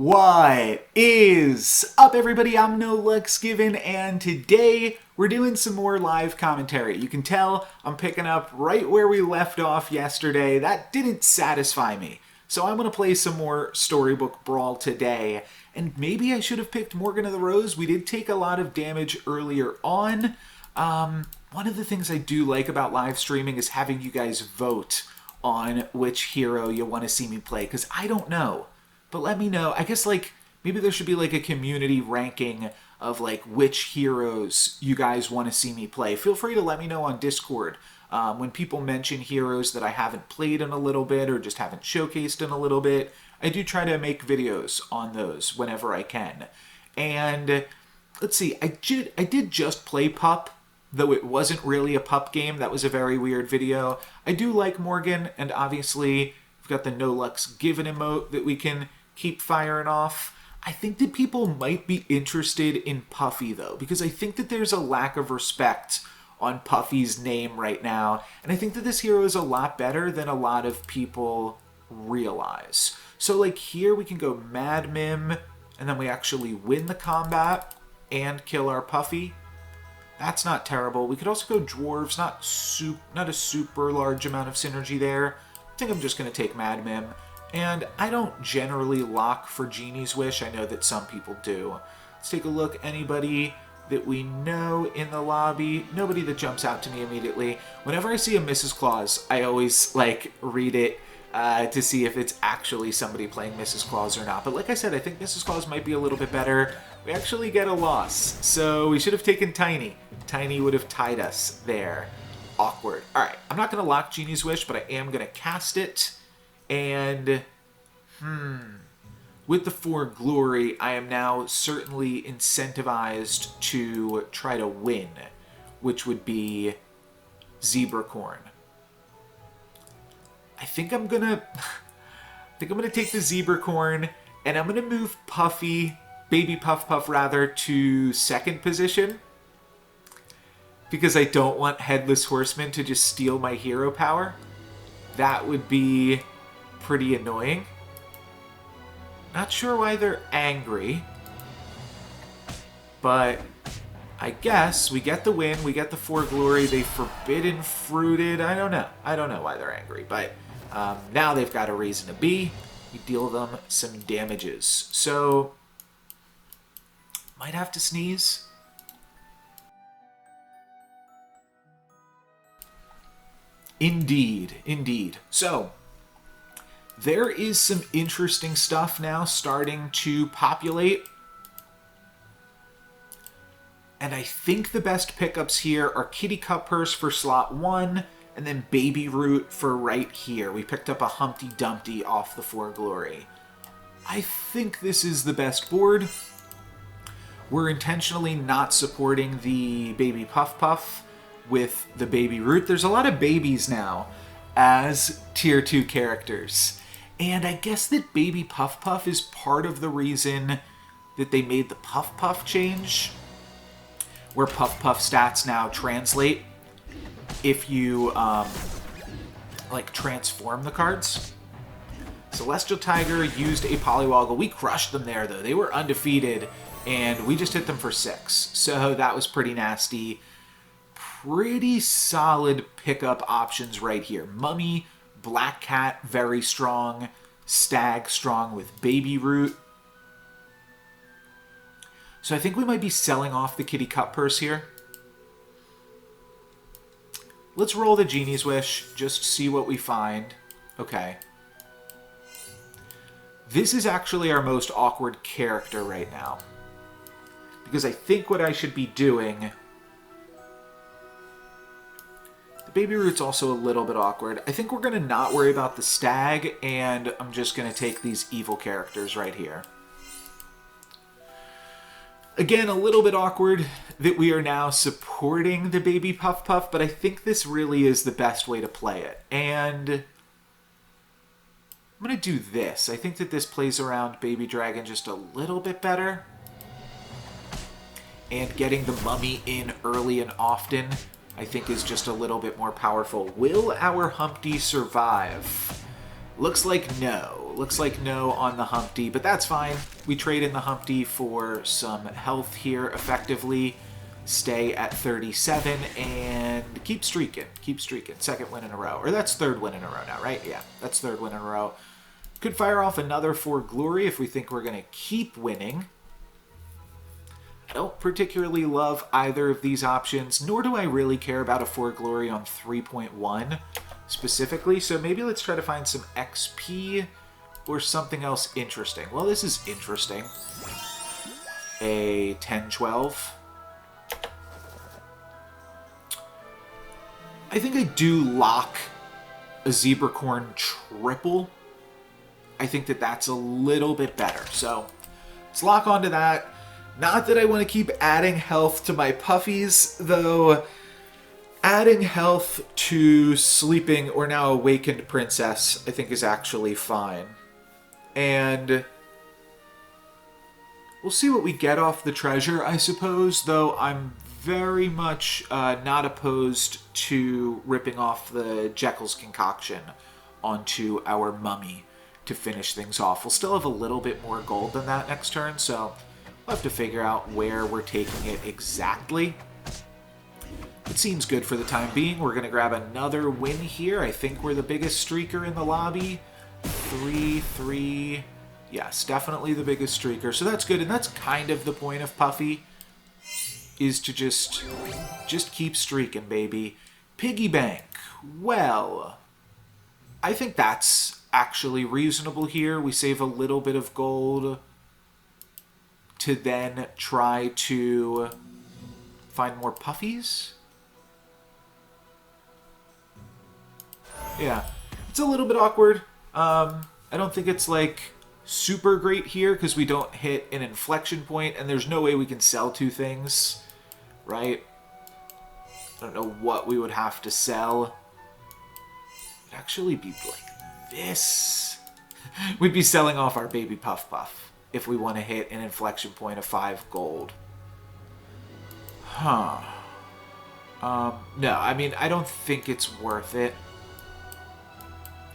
What is up, everybody? I'm No Lux Given, and today we're doing some more live commentary. You can tell I'm picking up right where we left off yesterday. That didn't satisfy me, so I'm going to play some more Storybook Brawl today. And maybe I should have picked Morgan of the Rose. We did take a lot of damage earlier on. One of the things I do like about live streaming is having you guys vote on which hero you want to see me play, because I don't know. But let me know. I guess, maybe there should be, a community ranking of, which heroes you guys want to see me play. Feel free to let me know on Discord. When people mention heroes that I haven't played in a little bit or just haven't showcased in a little bit, I do try to make videos on those whenever I can. And, let's see, I did just play Pup, though it wasn't really a Pup game. That was a very weird video. I do like Morgan, and obviously we've got the No Lux Given emote that we can keep firing off. I think that people might be interested in Puffy, though, because I think that there's a lack of respect on Puffy's name right now, and I think that this hero is a lot better than a lot of people realize. So, here we can go Mad Mim, and then we actually win the combat and kill our Puffy. That's not terrible. We could also go Dwarves, not a super large amount of synergy there. I think I'm just going to take Mad Mim. And I don't generally lock for Genie's Wish. I know that some people do. Let's take a look. Anybody that we know in the lobby? Nobody that jumps out to me immediately. Whenever I see a Mrs. Claus, I always, read it to see if it's actually somebody playing Mrs. Claus or not. But like I said, I think Mrs. Claus might be a little bit better. We actually get a loss. So we should have taken Tiny. Tiny would have tied us there. Awkward. Alright, I'm not going to lock Genie's Wish, but I am going to cast it. And, with the 4 Glory, I am now certainly incentivized to try to win, which would be Zebracorn. I think I'm gonna take the Zebracorn, and I'm gonna move Puffy, Baby Puff rather, to 2nd position, because I don't want Headless Horseman to just steal my hero power. That would be pretty annoying. Not sure why they're angry, but I guess we get the win, we get the 4 Glory, they Forbidden Fruited. I don't know why they're angry, but now they've got a reason to be. We deal them some damages. So, might have to sneeze. Indeed. So, there is some interesting stuff now starting to populate. And I think the best pickups here are Kitty Cup Purse for slot 1, and then Baby Root for right here. We picked up a Humpty Dumpty off the 4 Glory. I think this is the best board. We're intentionally not supporting the Baby Puff with the Baby Root. There's a lot of babies now as tier 2 characters. And I guess that Baby Puff is part of the reason that they made the Puff change, where Puff stats now translate if you, transform the cards. Celestial Tiger used a Polywoggle. We crushed them there, though. They were undefeated, and we just hit them for 6. So that was pretty nasty. Pretty solid pickup options right here. Mummy, Black Cat, very strong. Stag, strong with Baby Root. So I think we might be selling off the Kitty Cup Purse here. Let's roll the Genie's Wish, just see what we find. Okay. This is actually our most awkward character right now, because I think what I should be doing... Baby Root's also a little bit awkward. I think we're going to not worry about the Stag, and I'm just going to take these evil characters right here. Again, a little bit awkward that we are now supporting the Baby Puff, but I think this really is the best way to play it. And I'm going to do this. I think that this plays around Baby Dragon just a little bit better. And getting the Mummy in early and often, I think, is just a little bit more powerful. Will our Humpty survive? Looks like no. Looks like no on the Humpty, but that's fine. We trade in the Humpty for some health here effectively. Stay at 37 and keep streaking. Keep streaking. Second win in a row. Or that's third win in a row now, right? Yeah, that's third win in a row. Could fire off another for glory if we think we're going to keep winning. I don't particularly love either of these options, nor do I really care about a for glory on 3.1 specifically. So maybe let's try to find some XP or something else interesting. Well, this is interesting. A 10-12. I think I do lock a Zebracorn triple. I think that that's a little bit better. So let's lock onto that. Not that I want to keep adding health to my Puffies, though adding health to Sleeping or now Awakened Princess I think is actually fine. And we'll see what we get off the treasure, I suppose, though I'm very much not opposed to ripping off the Jekyll's concoction onto our mummy to finish things off. We'll still have a little bit more gold than that next turn, so we'll have to figure out where we're taking it exactly. It seems good for the time being. We're going to grab another win here. I think we're the biggest streaker in the lobby. 3-3. Yes, definitely the biggest streaker. So that's good, and that's kind of the point of Puffy, is to just keep streaking, baby. Piggy bank. Well, I think that's actually reasonable here. We save a little bit of gold to then try to find more Puffies. Yeah, it's a little bit awkward. I don't think it's like super great here because we don't hit an inflection point and there's no way we can sell two things, right? I don't know what we would have to sell. It'd actually be like this. We'd be selling off our baby Puff Puff if we want to hit an inflection point of 5 gold. Huh. No, I mean, I don't think it's worth it.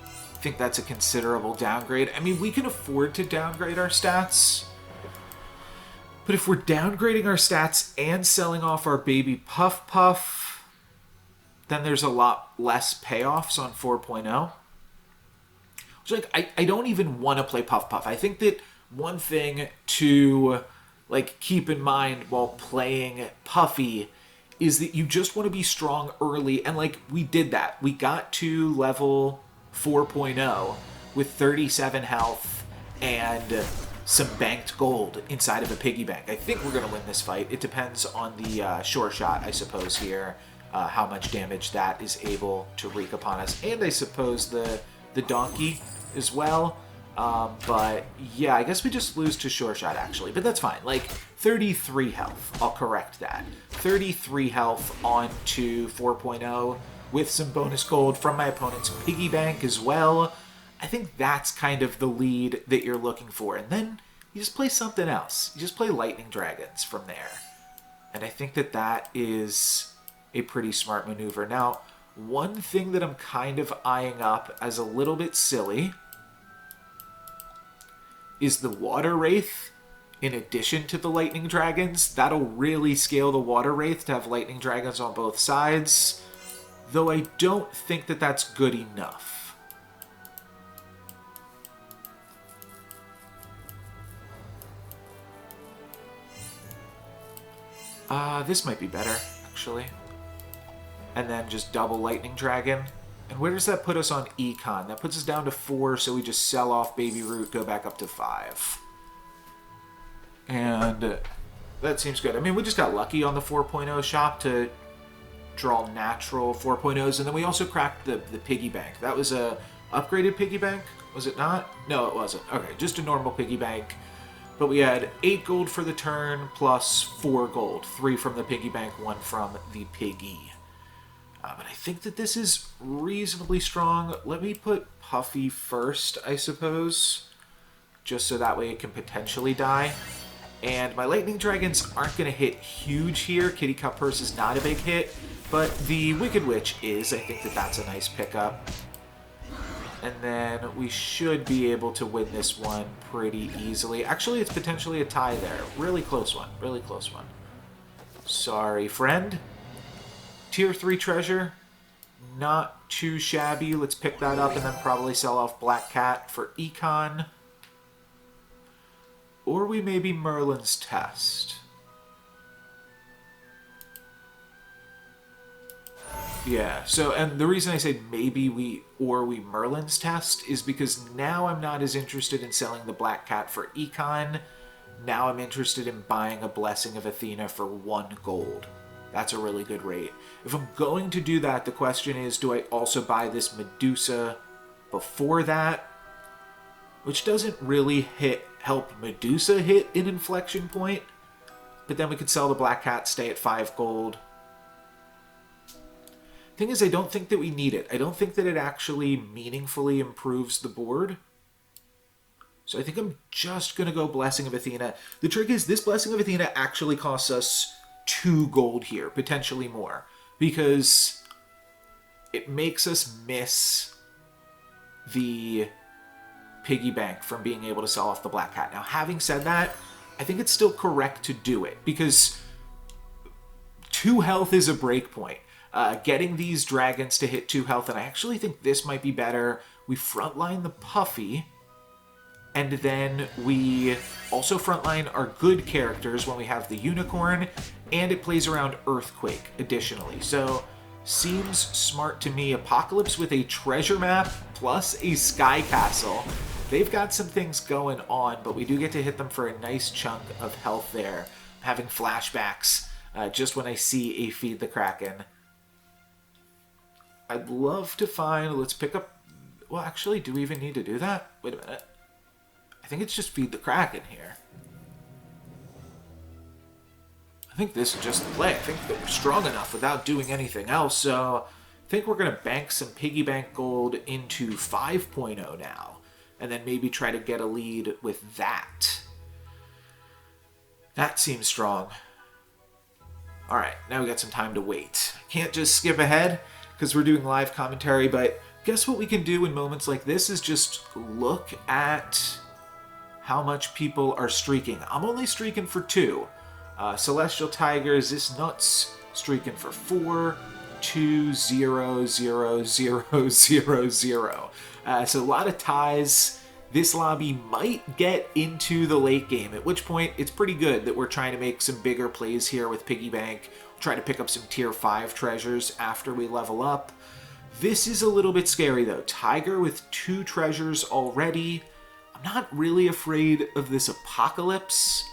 I think that's a considerable downgrade. I mean, we can afford to downgrade our stats. But if we're downgrading our stats and selling off our baby Puff Puff, then there's a lot less payoffs on 4.0. So like, I don't even want to play Puff Puff. I think that one thing to like keep in mind while playing Puffy is that you just want to be strong early, and like we did that. We got to level 4.0 with 37 health and some banked gold inside of a piggy bank. I think we're going to win this fight. It depends on the sure shot, I suppose, here, how much damage that is able to wreak upon us, and I suppose the donkey as well. But yeah, I guess we just lose to sure shot actually, but that's fine. Like 33 health, I'll correct that. 33 health on to 4.0 with some bonus gold from my opponent's piggy bank as well. I think that's kind of the lead that you're looking for. And then you just play something else. You just play Lightning Dragons from there. And I think that that is a pretty smart maneuver. Now, one thing that I'm kind of eyeing up as a little bit silly is the Water Wraith in addition to the Lightning Dragons. That'll really scale the Water Wraith to have Lightning Dragons on both sides, though I don't think that that's good enough. This might be better, actually. And then just double Lightning Dragon. And where does that put us on Econ? That puts us down to 4, so we just sell off Baby Root, go back up to 5. And that seems good. I mean, we just got lucky on the 4.0 shop to draw natural 4.0s, and then we also cracked the piggy bank. That was a upgraded piggy bank, was it not? No, it wasn't. Okay, just a normal piggy bank. But we had 8 gold for the turn, plus 4 gold. 3 from the piggy bank, 1 from the piggy. But I think that this is reasonably strong. Let me put Puffy first, I suppose, just so that way it can potentially die. And my Lightning Dragons aren't going to hit huge here. Kitty Cup Purse is not a big hit, but the Wicked Witch is. I think that that's a nice pickup. And then we should be able to win this one pretty easily. Actually, it's potentially a tie there. Really close one. Really close one. Sorry, friend. Tier 3 treasure. Not too shabby. Let's pick that up and then probably sell off Black Cat for Econ. Or we maybe Merlin's Test. Yeah, so, and the reason I say maybe we Merlin's Test is because now I'm not as interested in selling the Black Cat for Econ. Now I'm interested in buying a Blessing of Athena for 1 gold. That's a really good rate. If I'm going to do that, the question is, do I also buy this Medusa before that? Which doesn't really help Medusa hit an inflection point. But then we could sell the Black Cat, stay at 5 gold. Thing is, I don't think that we need it. I don't think that it actually meaningfully improves the board. So I think I'm just going to go Blessing of Athena. The trick is, this Blessing of Athena actually costs us 2 gold here, potentially more. Because it makes us miss the piggy bank from being able to sell off the Black Cat. Now, having said that, I think it's still correct to do it. Because 2 health is a break point. Getting these dragons to hit 2 health, and I actually think this might be better. We frontline the Puffy, and then we also frontline our good characters when we have the Unicorn, and it plays around Earthquake additionally. So, seems smart to me. Apocalypse with a treasure map plus a sky castle. They've got some things going on, but we do get to hit them for a nice chunk of health there. I'm having flashbacks just when I see a Feed the Kraken. I'd love to find, let's pick up, well, actually, do we even need to do that? Wait a minute. I think it's just Feed the Kraken here. I think this is just the play. I think that we're strong enough without doing anything else, so I think we're going to bank some piggy bank gold into 5.0 now, and then maybe try to get a lead with that. That seems strong. Alright, now we got some time to wait. Can't just skip ahead, because we're doing live commentary, but guess what we can do in moments like this is just look at how much people are streaking. I'm only streaking for 2. Celestial Tigers, this nuts, streaking for 4, 2, 0, 0, 0, 0, 0. So a lot of ties. This lobby might get into the late game, at which point it's pretty good that we're trying to make some bigger plays here with Piggy Bank. Try to pick up some tier 5 treasures after we level up. This is a little bit scary though. Tiger with 2 treasures already. I'm not really afraid of this Apocalypse.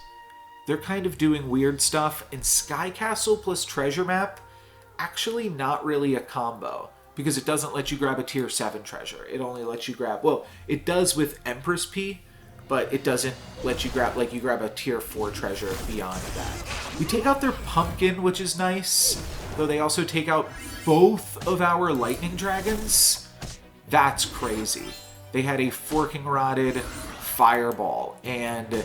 They're kind of doing weird stuff. And Sky Castle plus Treasure Map, actually not really a combo. Because it doesn't let you grab a tier 7 treasure. It only lets you grab, well, it does with Empress P, but it doesn't let you grab, like you grab a tier 4 treasure beyond that. We take out their pumpkin, which is nice, though they also take out both of our lightning dragons. That's crazy. They had a forking rotted fireball and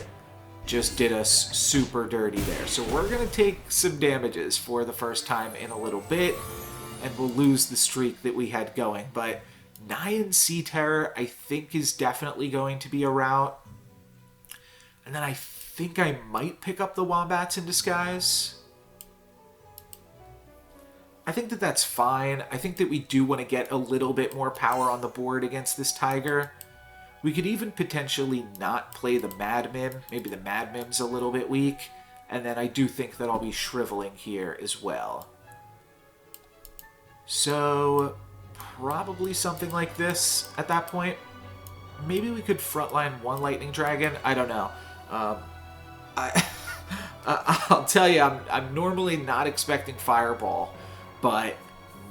just did us super dirty there. So we're going to take some damages for the first time in a little bit, and we'll lose the streak that we had going. But Nyan Sea Terror, I think, is definitely going to be a route. And then I think I might pick up the Wombats in Disguise. I think that that's fine. I think that we do want to get a little bit more power on the board against this Tiger. We could even potentially not play the Mad Mim. Maybe the Mad Mim's a little bit weak. And then I do think that I'll be shriveling here as well. So, probably something like this at that point. Maybe we could frontline 1 Lightning Dragon. I don't know. I'll tell you, I'm normally not expecting Fireball, but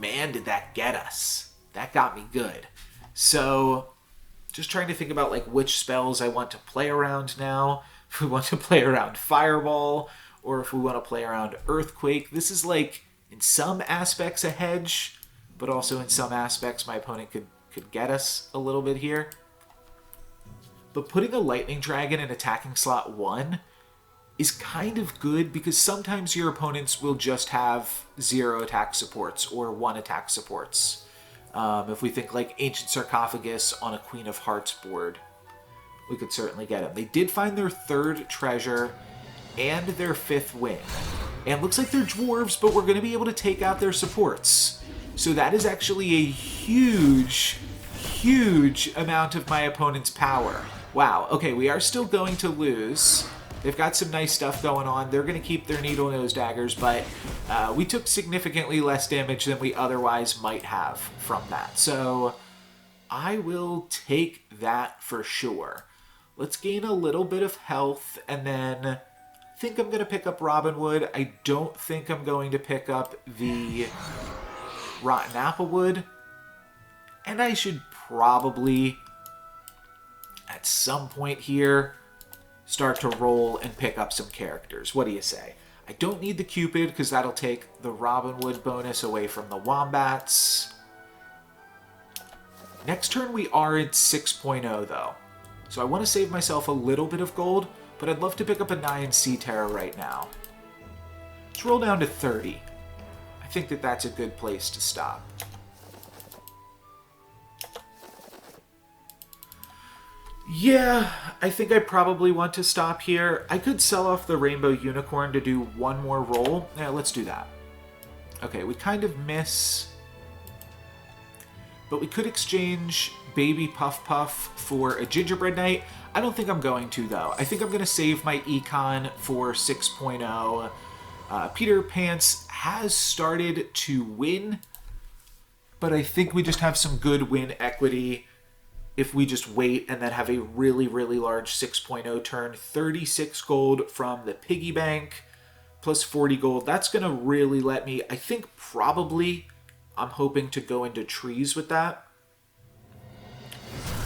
man, did that get us. That got me good. So, just trying to think about like which spells I want to play around now. If we want to play around Fireball, or if we want to play around Earthquake. This is like, in some aspects, a hedge, but also in some aspects my opponent could get us a little bit here. But putting a Lightning Dragon in attacking slot 1 is kind of good, because sometimes your opponents will just have 0 attack supports or 1 attack supports. If we think like Ancient Sarcophagus on a Queen of Hearts board, we could certainly get them. They did find their 3rd treasure and their 5th win. And looks like they're dwarves, but we're going to be able to take out their supports. So that is actually a huge, huge amount of my opponent's power. Wow, okay, we are still going to lose. They've got some nice stuff going on. They're going to keep their needle nose daggers, but we took significantly less damage than we otherwise might have from that. So I will take that for sure. Let's gain a little bit of health, and then I think I'm going to pick up Robin Wood. I don't think I'm going to pick up the Rotten Applewood. And I should probably, at some point here, start to roll and pick up some characters. What do you say? I don't need the Cupid because that'll take the Robin Wood bonus away from the Wombats. Next turn we are at 6.0 though. So I want to save myself a little bit of gold, but I'd love to pick up a Nyan Sea Terror right now. Let's roll down to 30. I think that that's a good place to stop. Yeah, I think I probably want to stop here. I could sell off the Rainbow Unicorn to do one more roll. Yeah, let's do that. Okay, we kind of miss. But we could exchange Baby Puff Puff for a Gingerbread Knight. I don't think I'm going to, though. I think I'm going to save my Econ for 6.0. Peter Pants has started to win, but I think we just have some good win equity if we just wait and then have a really, really large 6.0 turn. 36 gold from the piggy bank plus 40 gold. That's going to really let me, I think probably I'm hoping to go into trees with that.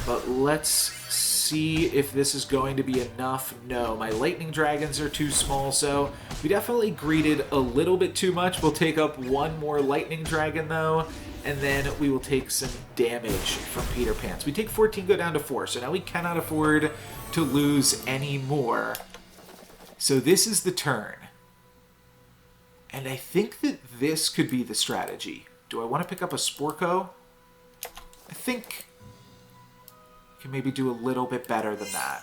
But let's see if this is going to be enough. No, my lightning dragons are too small, so we definitely greeted a little bit too much. We'll take up one more lightning dragon, though, and then we will take some damage from Peter Pants. We take 14, go down to 4, so now we cannot afford to lose any more. So this is the turn. And I think that this could be the strategy. Do I want to pick up a Sporko? I think I can maybe do a little bit better than that.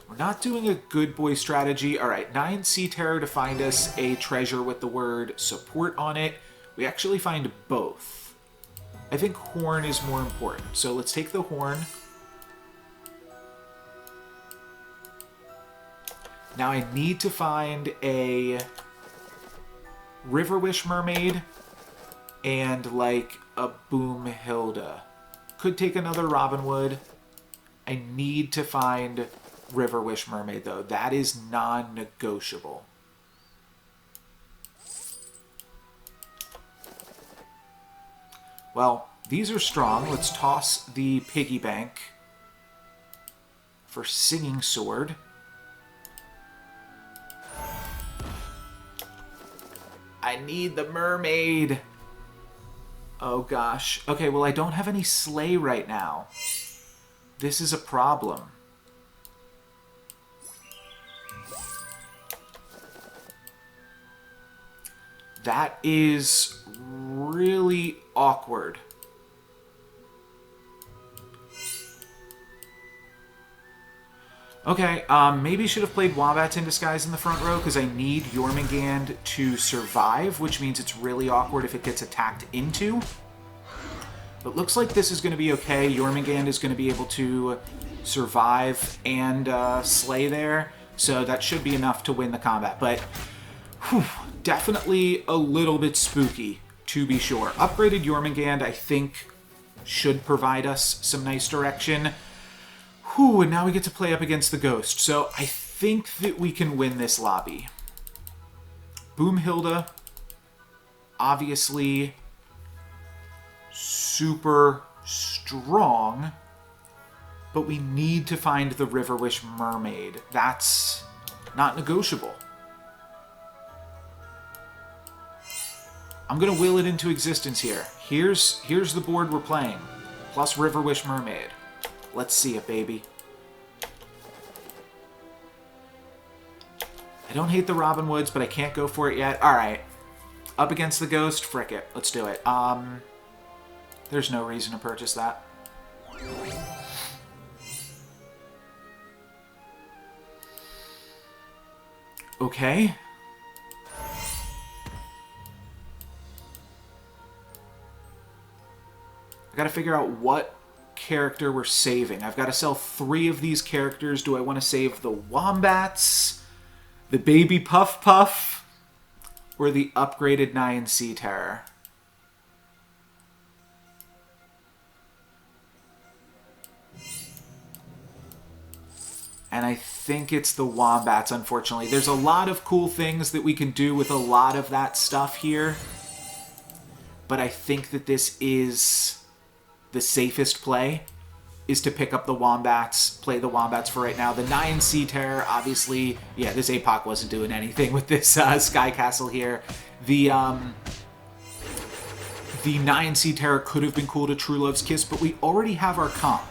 We're not doing a good boy strategy. All right, 9 Sea Terror to find us a treasure with the word support on it. We actually find both. I think Horn is more important. So let's take the Horn. Now I need to find a Riverwish Mermaid and like a Boom Hilda. Could take another Robin Wood. I need to find Riverwish Mermaid though. That is non-negotiable. Well, these are strong. Let's toss the piggy bank for Singing Sword. I need the mermaid. Oh gosh. Okay, well I don't have any sleigh right now. This is a problem. That is really awkward. Okay, maybe should have played Wombats in Disguise in the front row because I need Jormungand to survive, which means it's really awkward if it gets attacked into. But looks like this is going to be okay. Jormungand is going to be able to survive and slay there, so that should be enough to win the combat. But whew, definitely a little bit spooky, to be sure. Upgraded Jormungand, I think, should provide us some nice direction. Whew, and now we get to play up against the Ghost. So I think that we can win this lobby. Boom Hilda, obviously super strong, but we need to find the Riverwish Mermaid. That's not negotiable. I'm going to will it into existence here. Here's the board we're playing, plus Riverwish Mermaid. Let's see it, baby. I don't hate the Robin Woods, but I can't go for it yet. All right. Up against the ghost. Frick it. Let's do it. There's no reason to purchase that. Okay. I gotta figure out what character we're saving. I've got to sell 3 of these characters. Do I want to save the Wombats, the baby Puff Puff, or the upgraded Nyan Sea Terror? And I think it's the Wombats, unfortunately. There's a lot of cool things that we can do with a lot of that stuff here. But I think that this is the safest play, is to pick up the Wombats, play the Wombats for right now. The Nyan Sea Terror, obviously, yeah, this APOC wasn't doing anything with this Sky Castle here. The Nyan Sea Terror could have been cool to True Love's Kiss, but we already have our comp.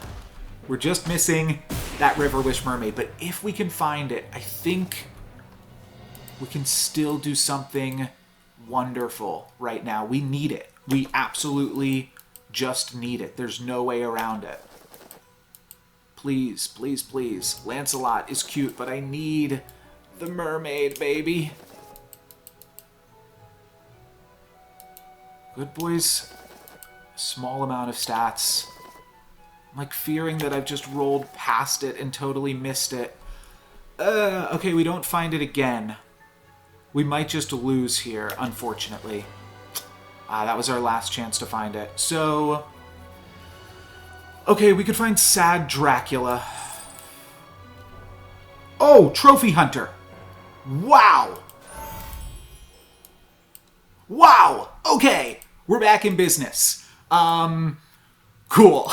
We're just missing that River Wish Mermaid. But if we can find it, I think we can still do something wonderful right now. We need it. We absolutely just need it. There's no way around it. Please, please, please. Lancelot is cute, but I need the mermaid, baby. Good boys. Small amount of stats. I'm like fearing that I've just rolled past it and totally missed it. Okay, we don't find it again. We might just lose here, unfortunately. That was our last chance to find it. So, okay, we could find Sad Dracula. Oh, Trophy Hunter. Wow. Wow. Okay, we're back in business. Cool.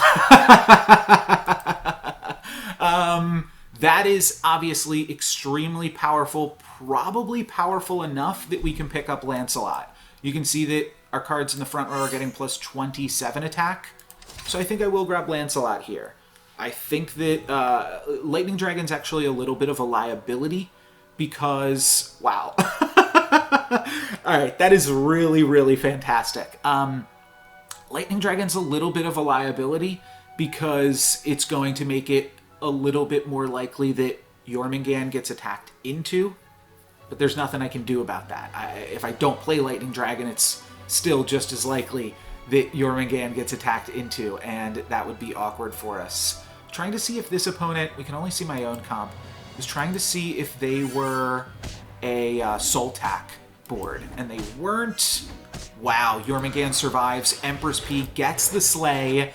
That is obviously extremely powerful, probably powerful enough that we can pick up Lancelot. You can see that our cards in the front row are getting plus 27 attack, so I think I will grab Lancelot here. I think that Lightning Dragon's actually a little bit of a liability because, wow. Alright, that is really, really fantastic. Lightning Dragon's a little bit of a liability because it's going to make it a little bit more likely that Jormungand gets attacked into, but there's nothing I can do about that. If I don't play Lightning Dragon, it's still just as likely that Jormungand gets attacked into, and that would be awkward for us. Trying to see if this opponent, we can only see my own comp, was trying to see if they were a Soltak board, and they weren't. Wow, Jormungand survives, Empress P gets the Slay,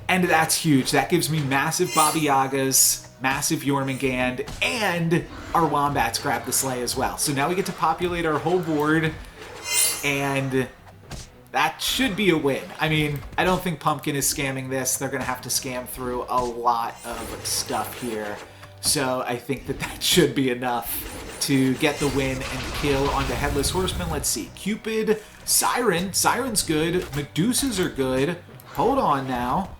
and that's huge. That gives me massive Baba Yagas, massive Jormungand, and our Wombats grab the Slay as well. So now we get to populate our whole board, and that should be a win. I mean, I don't think Pumpkin is scamming this. They're going to have to scam through a lot of stuff here. So I think that that should be enough to get the win and kill on the Headless Horseman. Let's see. Cupid, Siren. Siren's good. Medusas are good. Hold on now.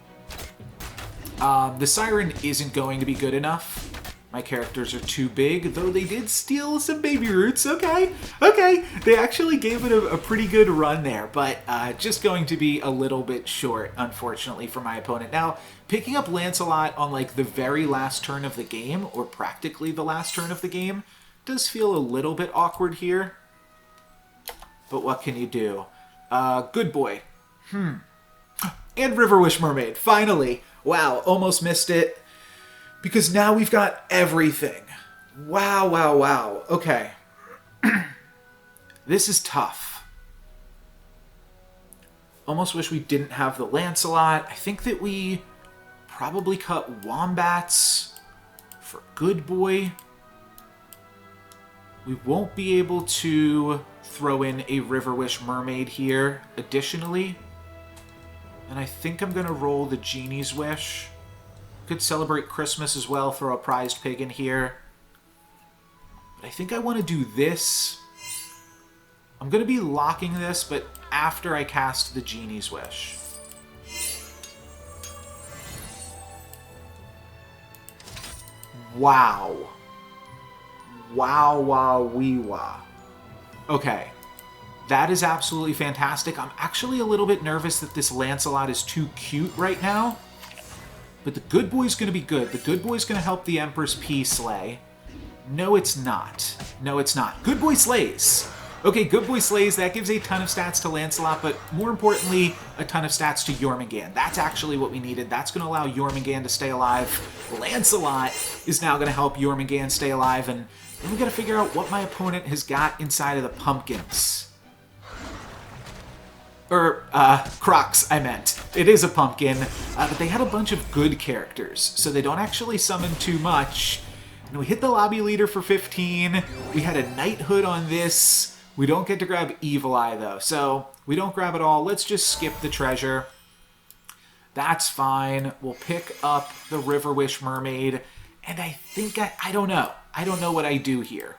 The Siren isn't going to be good enough. My characters are too big, though they did steal some baby roots. Okay, okay. They actually gave it a pretty good run there, but just going to be a little bit short, unfortunately, for my opponent. Now, picking up Lancelot on, like, the very last turn of the game, or practically the last turn of the game, does feel a little bit awkward here. But what can you do? Good boy. And River Wish Mermaid, finally. Wow, almost missed it. Because now we've got everything. Wow, wow, wow. Okay. This is tough. Almost wish we didn't have the Lancelot. I think that we probably cut Wombats for Good Boy. We won't be able to throw in a River Wish Mermaid here additionally. And I think I'm going to roll the Genie's Wish. Could celebrate Christmas as well, throw a prized pig in here. But I think I want to do this. I'm going to be locking this, but after I cast the Genie's Wish. Wow. Wow, wow, wee, wah. Okay. That is absolutely fantastic. I'm actually a little bit nervous that this Lancelot is too cute right now. But the good boy's going to be good. The good boy's going to help the Empress P slay. No, it's not. No, it's not. Good boy slays. Okay, good boy slays. That gives a ton of stats to Lancelot, but more importantly, a ton of stats to Jormungand. That's actually what we needed. That's going to allow Jormungand to stay alive. Lancelot is now going to help Jormungand stay alive, and then we got to figure out what my opponent has got inside of the pumpkins. Or, Crocs, I meant. It is a pumpkin, but they had a bunch of good characters, so they don't actually summon too much. And we hit the lobby leader for 15. We had a knighthood on this. We don't get to grab Evil Eye, though, so we don't grab it all. Let's just skip the treasure. That's fine. We'll pick up the River Wish Mermaid, and I think I don't know. I don't know what I do here,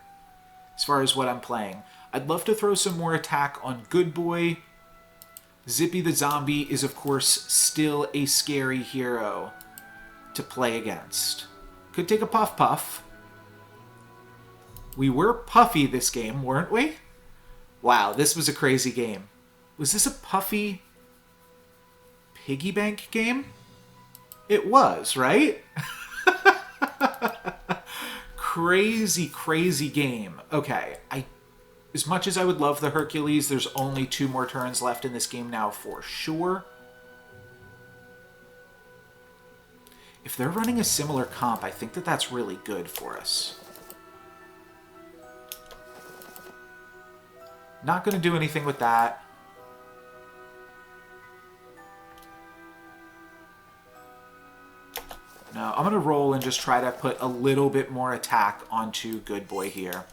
as far as what I'm playing. I'd love to throw some more attack on Good Boy. Zippy the Zombie is, of course, still a scary hero to play against. Could take a Puff Puff. We were Puffy this game, weren't we? Wow, this was a crazy game. Was this a Puffy piggy bank game? It was, right? Crazy, crazy game. Okay, as much as I would love the Hercules, there's only 2 more turns left in this game now for sure. If they're running a similar comp, I think that that's really good for us. Not going to do anything with that. No, I'm going to roll and just try to put a little bit more attack onto Good Boy here.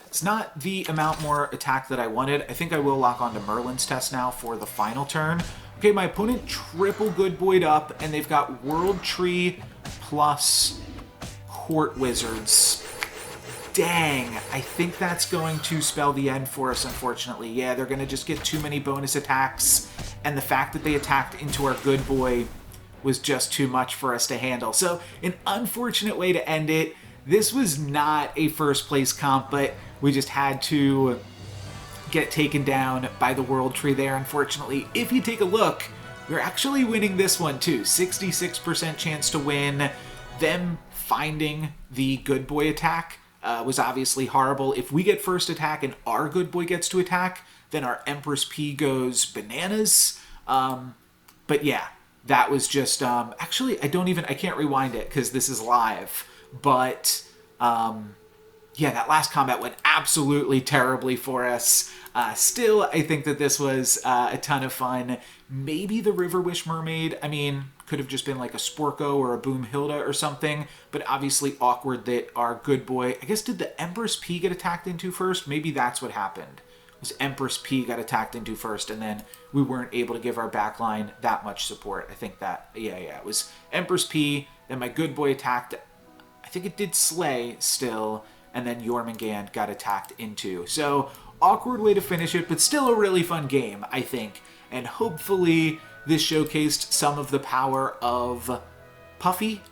It's not the amount more attack that I wanted. I think I will lock onto Merlin's test now for the final turn. Okay, my opponent triple Good Boy'd up, and they've got World Tree plus Court Wizards. Dang, I think that's going to spell the end for us, unfortunately. Yeah, they're going to just get too many bonus attacks, and the fact that they attacked into our Good Boy was just too much for us to handle. So, an unfortunate way to end it. This was not a first place comp, but we just had to get taken down by the World Tree there, unfortunately. If you take a look, we're actually winning this one too. 66% chance to win. Them finding the Good Boy attack was obviously horrible. If we get first attack and our Good Boy gets to attack, then our Empress P goes bananas. But yeah, that was just... actually, I can't rewind it because this is live. But... yeah, that last combat went absolutely terribly for us. Still, I think that this was a ton of fun. Maybe the River Wish Mermaid, I mean, could have just been like a Sporko or a Boomhilda or something, but obviously awkward that our Good Boy... I guess, did the Empress P get attacked into first? Maybe that's what happened. Was Empress P got attacked into first, and then we weren't able to give our backline that much support. I think that, yeah, it was Empress P, then my Good Boy attacked... I think it did slay still, and then Jormungand got attacked into. So, awkward way to finish it, but still a really fun game, I think. And hopefully this showcased some of the power of Puffy.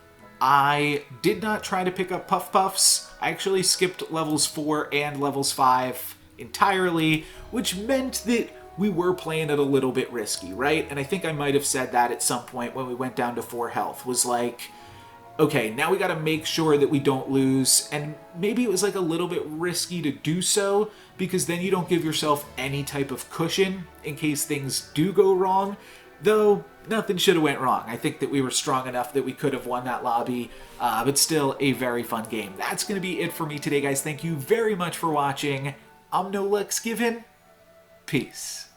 I did not try to pick up Puff Puffs. I actually skipped levels 4 and levels 5 entirely, which meant that we were playing it a little bit risky, right? And I think I might have said that at some point when we went down to 4 health, was like... okay, now we gotta make sure that we don't lose, and maybe it was like a little bit risky to do so, because then you don't give yourself any type of cushion in case things do go wrong, though nothing should have went wrong. I think that we were strong enough that we could have won that lobby, but still a very fun game. That's gonna be it for me today, guys. Thank you very much for watching. I'm No Lux Given. Peace.